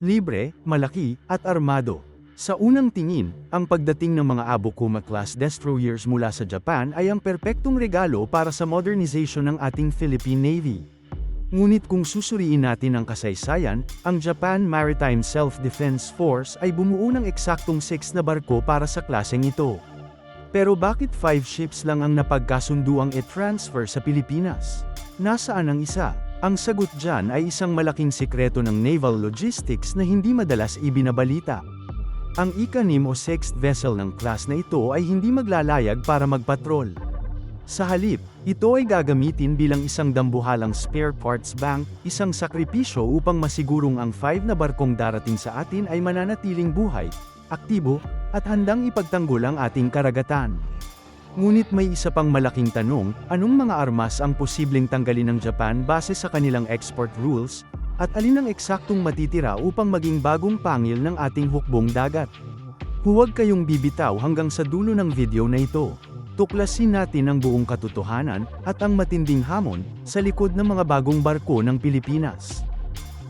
libre, malaki, at armado. Sa unang tingin, ang pagdating ng mga Abukuma-class destroyers mula sa Japan ay ang perpektong regalo para sa modernization ng ating Philippine Navy. Ngunit kung susuriin natin ang kasaysayan, ang Japan Maritime Self-Defense Force ay bumuo ng eksaktong 6 na barko para sa klaseng ito. Pero bakit 5 ships lang ang napagkasunduang i-transfer sa Pilipinas? Nasaan ang isa? Ang sagot dyan ay isang malaking sikreto ng naval logistics na hindi madalas ibinabalita. Ang ika-6 o 6th vessel ng class na ito ay hindi maglalayag para magpatrol. Sa halip, ito ay gagamitin bilang isang dambuhalang spare parts bank, isang sakripisyo upang masigurong ang 5 na barkong darating sa atin ay mananatiling buhay, aktibo, at handang ipagtanggol ang ating karagatan. Ngunit may isa pang malaking tanong, anong mga armas ang posibleng tanggalin ng Japan base sa kanilang export rules, at alin ang eksaktong matitira upang maging bagong pangil ng ating hukbong dagat? Huwag kayong bibitaw hanggang sa dulo ng video na ito. Tuklasin natin ang buong katotohanan, at ang matinding hamon, sa likod ng mga bagong barko ng Pilipinas.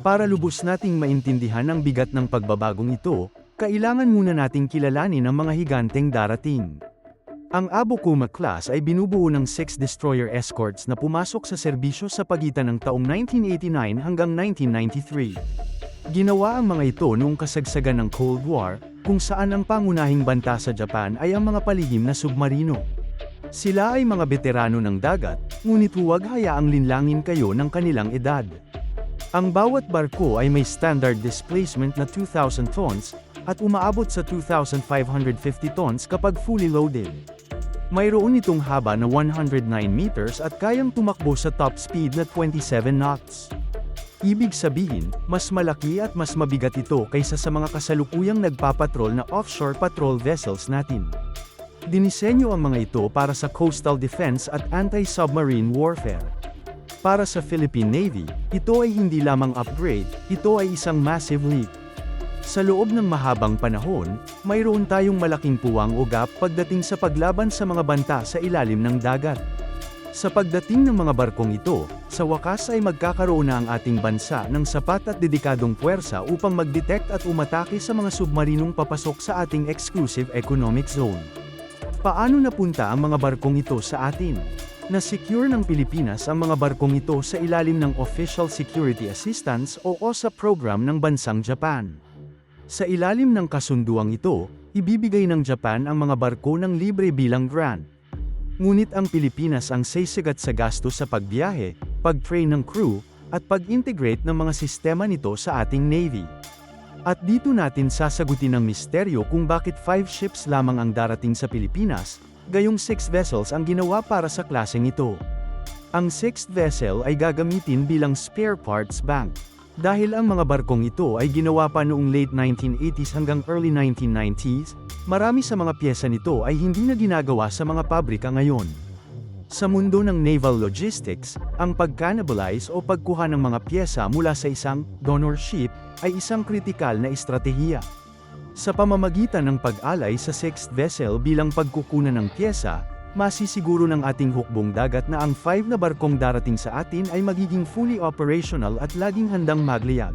Para lubos nating maintindihan ang bigat ng pagbabagong ito, kailangan muna nating kilalanin ang mga higanteng darating. Ang Abukuma class ay binubuo ng 6 destroyer escorts na pumasok sa serbisyo sa pagitan ng taong 1989 hanggang 1993. Ginawa ang mga ito noong kasagsagan ng Cold War, kung saan ang pangunahing banta sa Japan ay ang mga palihim na submarino. Sila ay mga veterano ng dagat, ngunit huwag hayaang linlangin kayo ng kanilang edad. Ang bawat barko ay may standard displacement na 2,000 tons, at umaabot sa 2,550 tons kapag fully loaded. Mayroon itong haba na 109 meters at kayang tumakbo sa top speed na 27 knots. Ibig sabihin, mas malaki at mas mabigat ito kaysa sa mga kasalukuyang nagpapatrol na offshore patrol vessels natin. Dinisenyo ang mga ito para sa coastal defense at anti-submarine warfare. Para sa Philippine Navy, ito ay hindi lamang upgrade, ito ay isang massive leap. Sa loob ng mahabang panahon, mayroon tayong malaking puwang o gap pagdating sa paglaban sa mga banta sa ilalim ng dagat. Sa pagdating ng mga barkong ito, sa wakas ay magkakaroon na ang ating bansa ng sapat at dedikadong puwersa upang mag-detect at umatake sa mga submarinong papasok sa ating exclusive economic zone. Paano napunta ang mga barkong ito sa atin? Na-secure ng Pilipinas ang mga barkong ito sa ilalim ng Official Security Assistance o OSA program ng bansang Japan. Sa ilalim ng kasunduang ito, ibibigay ng Japan ang mga barko ng libre bilang grant. Ngunit ang Pilipinas ang sisigat sa gastos sa pagbiyahe, pag-train ng crew, at pag-integrate ng mga sistema nito sa ating Navy. At dito natin sasagutin ang misteryo kung bakit 5 ships lamang ang darating sa Pilipinas, gayong 6 vessels ang ginawa para sa klaseng ito. Ang 6th vessel ay gagamitin bilang spare parts bank. Dahil ang mga barkong ito ay ginawa pa noong late 1980s hanggang early 1990s, marami sa mga pyesa nito ay hindi na ginagawa sa mga pabrika ngayon. Sa mundo ng naval logistics, ang pag-cannibalize o pagkuha ng mga pyesa mula sa isang donor ship ay isang kritikal na estratehiya. Sa pamamagitan ng pag-alay sa 6th vessel bilang pagkukunan ng pyesa, masisiguro ng ating hukbong dagat na ang 5 na barkong darating sa atin ay magiging fully operational at laging handang magliyag.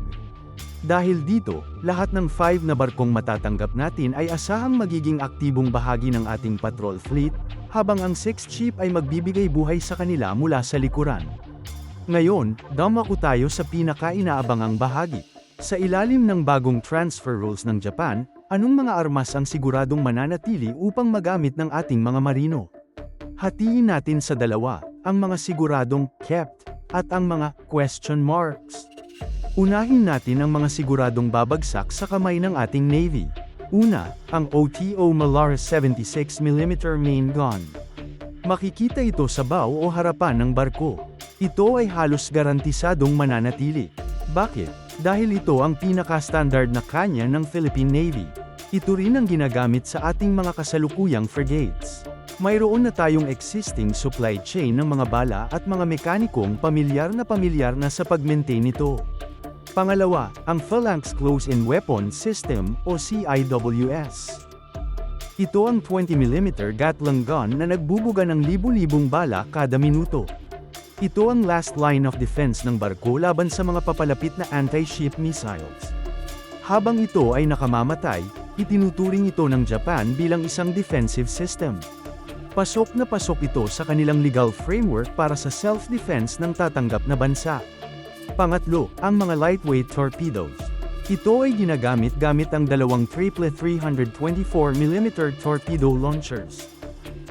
Dahil dito, lahat ng 5 na barkong matatanggap natin ay asahang magiging aktibong bahagi ng ating patrol fleet, habang ang 6th ship ay magbibigay buhay sa kanila mula sa likuran. Ngayon, dumako tayo sa pinaka-inaabangang bahagi. Sa ilalim ng bagong transfer rules ng Japan, anong mga armas ang siguradong mananatili upang magamit ng ating mga marino? Hatiin natin sa dalawa, ang mga siguradong kept, at ang mga question marks. Unahin natin ang mga siguradong babagsak sa kamay ng ating Navy. Una, ang OTO Malares 76mm main gun. Makikita ito sa bow o harapan ng barko. Ito ay halos garantisadong mananatili. Bakit? Dahil ito ang pinaka-standard na kanya ng Philippine Navy. Ito rin ang ginagamit sa ating mga kasalukuyang frigates. Mayroon na tayong existing supply chain ng mga bala at mga mekanikong pamilyar na sa pag-maintain nito. Pangalawa, ang Phalanx Close-in Weapon System o CIWS. Ito ang 20mm Gatling gun na nagbubuga ng libu-libong bala kada minuto. Ito ang last line of defense ng barko laban sa mga papalapit na anti-ship missiles. Habang ito ay nakamamatay, itinuturing ito ng Japan bilang isang defensive system. Pasok na pasok ito sa kanilang legal framework para sa self-defense ng tatanggap na bansa. Pangatlo, ang mga lightweight torpedoes. Ito ay ginagamit gamit ang dalawang triple 324mm torpedo launchers.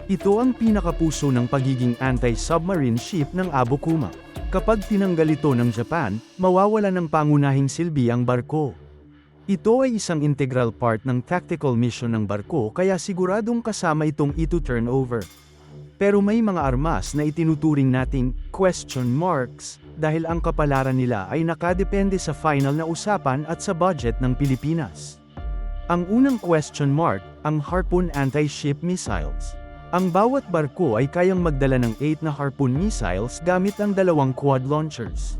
Ito ang pinakapuso ng pagiging anti-submarine ship ng Abu Kuma. Kapag tinanggal ito ng Japan, mawawala ng pangunahing silbi ang barko. Ito ay isang integral part ng tactical mission ng barko kaya siguradong kasama itong ito turnover. Pero may mga armas na itinuturing nating question marks dahil ang kapalaran nila ay nakadepende sa final na usapan at sa budget ng Pilipinas. Ang unang question mark, ang Harpoon anti-ship missiles. Ang bawat barko ay kayang magdala ng 8 na Harpoon missiles gamit ang dalawang quad launchers.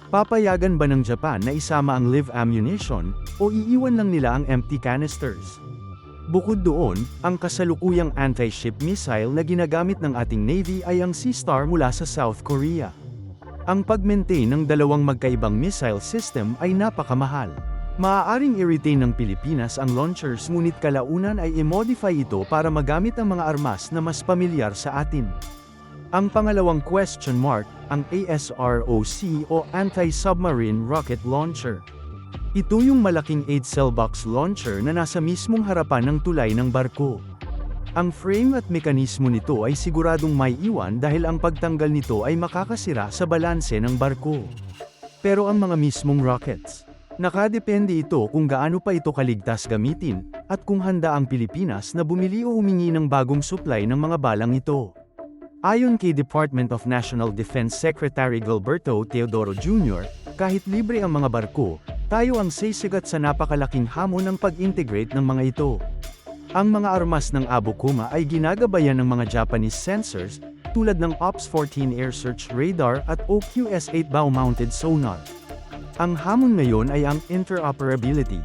Papayagan ba ng Japan na isama ang live ammunition, o iiwan lang nila ang empty canisters? Bukod doon, ang kasalukuyang anti-ship missile na ginagamit ng ating Navy ay ang Sea Star mula sa South Korea. Ang pag-maintain ng dalawang magkaibang missile system ay napakamahal. Maaaring i-retain ng Pilipinas ang launchers ngunit kalaunan ay i-modify ito para magamit ang mga armas na mas pamilyar sa atin. Ang pangalawang question mark, ang ASROC o Anti-Submarine Rocket Launcher. Ito yung malaking 8-cell box launcher na nasa mismong harapan ng tulay ng barko. Ang frame at mekanismo nito ay siguradong may iwan dahil ang pagtanggal nito ay makakasira sa balanse ng barko. Pero ang mga mismong rockets, nakadepende ito kung gaano pa ito kaligtas gamitin, at kung handa ang Pilipinas na bumili o humingi ng bagong supply ng mga balang ito. Ayon kay Department of National Defense Secretary Gilberto Teodoro Jr., kahit libre ang mga barko, tayo ang sisigat sa napakalaking hamon ng pag-integrate ng mga ito. Ang mga armas ng Abu Kuma ay ginagabayan ng mga Japanese sensors, tulad ng OPS-14 Air Search Radar at OQS-8 bow-mounted sonar. Ang hamon ngayon ay ang interoperability.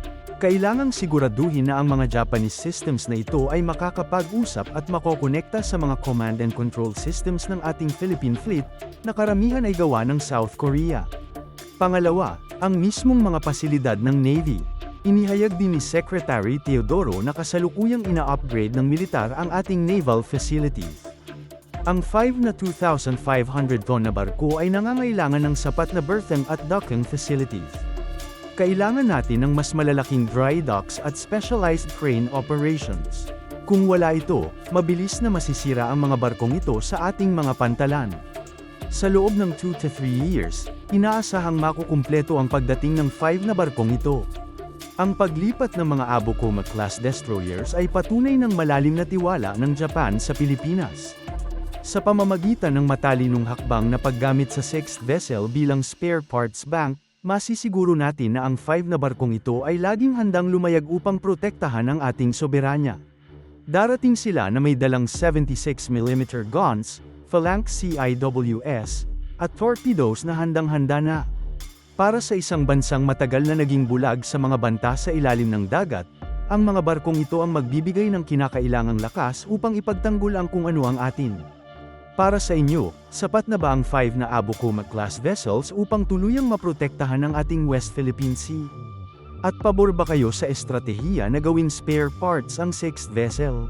Kailangang siguraduhin na ang mga Japanese systems na ito ay makakapag-usap at makokonekta sa mga command and control systems ng ating Philippine Fleet, na karamihan ay gawa ng South Korea. Pangalawa, ang mismong mga pasilidad ng Navy. Inihayag din ni Secretary Teodoro na kasalukuyang ina-upgrade ng militar ang ating naval facilities. Ang 5 na 2,500 ton na barko ay nangangailangan ng sapat na berthing at docking facilities. Kailangan natin ng mas malalaking dry docks at specialized crane operations. Kung wala ito, mabilis na masisira ang mga barkong ito sa ating mga pantalan. Sa loob ng 2 to 3 years, inaasahang makukumpleto ang pagdating ng 5 na barkong ito. Ang paglipat ng mga Abu Kuma class destroyers ay patunay ng malalim na tiwala ng Japan sa Pilipinas. Sa pamamagitan ng matalinong hakbang na paggamit sa 6th vessel bilang spare parts bank, masisiguro natin na ang 5 na barkong ito ay laging handang lumayag upang protektahan ang ating soberanya. Darating sila na may dalang 76mm guns, phalanx CIWS, at torpedoes na handang-handa na. Para sa isang bansang matagal na naging bulag sa mga banta sa ilalim ng dagat, ang mga barkong ito ang magbibigay ng kinakailangang lakas upang ipagtanggol ang kung ano ang atin. Para sa inyo, sapat na ba ang 5 na Abu Kuma class vessels upang tuluyang maprotektahan ang ating West Philippine Sea? At pabor ba kayo sa estratehiya na gawin spare parts ang 6th vessel?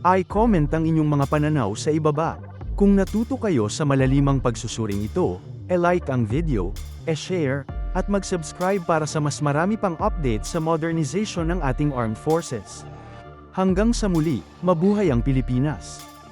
I-comment ang inyong mga pananaw sa ibaba. Kung natuto kayo sa malalimang pagsusuring ito, e-like ang video, e-share, at mag-subscribe para sa mas marami pang update sa modernization ng ating armed forces. Hanggang sa muli, mabuhay ang Pilipinas!